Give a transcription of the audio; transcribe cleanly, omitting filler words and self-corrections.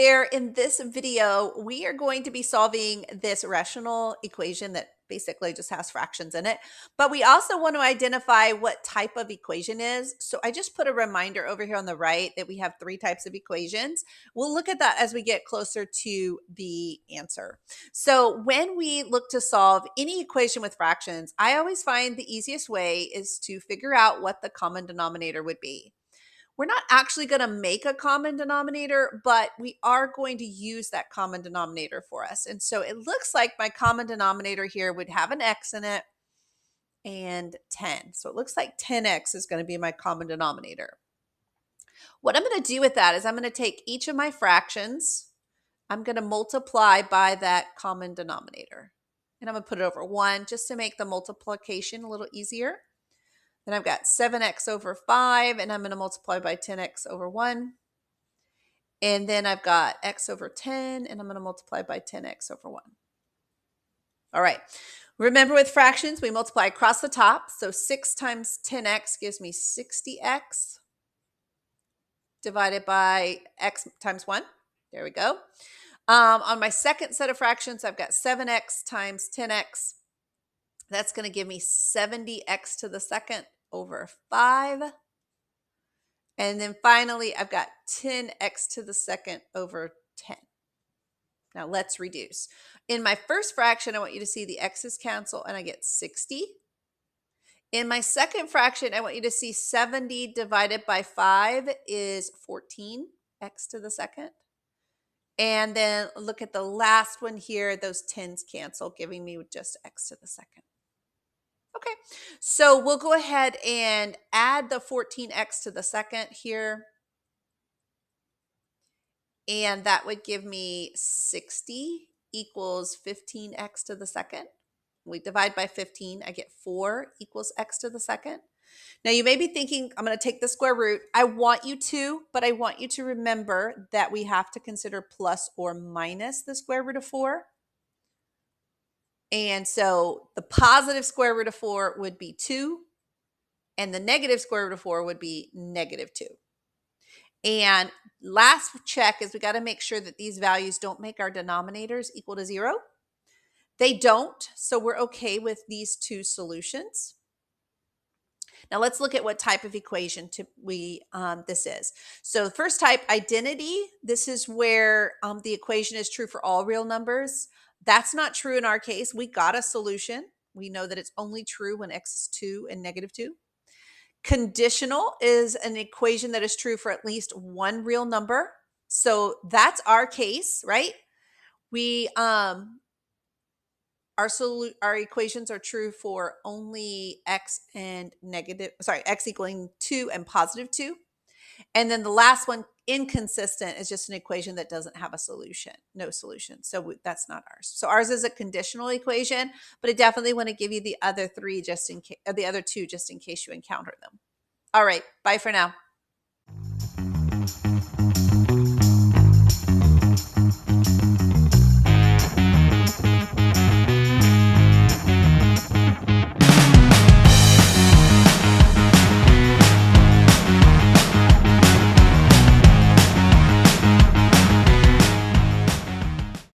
there. In this video, we are going to be solving this rational equation that basically just has fractions in it. But we also want to identify what type of equation is. So I just put a reminder over here on the right that we have 3 types of equations. We'll look at that as we get closer to the answer. So when we look to solve any equation with fractions, I always find the easiest way is to figure out what the common denominator would be. We're not actually going to make a common denominator, but we are going to use that common denominator for us. And so it looks like my common denominator here would have an x in it and 10. So it looks like 10x is going to be my common denominator. What I'm going to do with that is I'm going to take each of my fractions, I'm going to multiply by that common denominator. And I'm going to put it over 1 just to make the multiplication a little easier. Then I've got 7x over 5, and I'm going to multiply by 10x over 1. And then I've got x over 10, and I'm going to multiply by 10x over 1. All right. Remember with fractions, we multiply across the top. So 6 times 10x gives me 60x divided by x times 1. There we go. On my second set of fractions, I've got 7x times 10x. That's going to give me 70x to the second over 5. And then finally, I've got 10x to the second over 10. Now let's reduce. In my first fraction, I want you to see the x's cancel and I get 60. In my second fraction, I want you to see 70 divided by 5 is 14x to the second. And then look at the last one here. Those 10s cancel, giving me just x to the second. Okay, so we'll go ahead and add the 14x to the second here. And that would give me 60 equals 15x to the second. We divide by 15, I get 4 equals x to the second. Now you may be thinking, I'm going to take the square root. I want you to, but I want you to remember that we have to consider plus or minus the square root of 4. And so the positive square root of 4 would be 2, and the negative square root of 4 would be negative 2. And last check is we got to make sure that these values don't make our denominators equal to 0. They don't, so we're okay with these 2 solutions. Now let's look at what type of equation this is. So the first type, identity. This is where the equation is true for all real numbers. That's not true in our case. We got a solution. We know that it's only true when x is 2 and negative 2. Conditional is an equation that is true for at least one real number. So that's our case, right? We our equations are true for only x equaling 2 and positive 2. And then the last one, inconsistent, is just an equation that doesn't have a solution, no solution. So that's not ours. So ours is a conditional equation, but I definitely want to give you the other 3 just in case, the other 2 just in case you encounter them. All right, bye for now.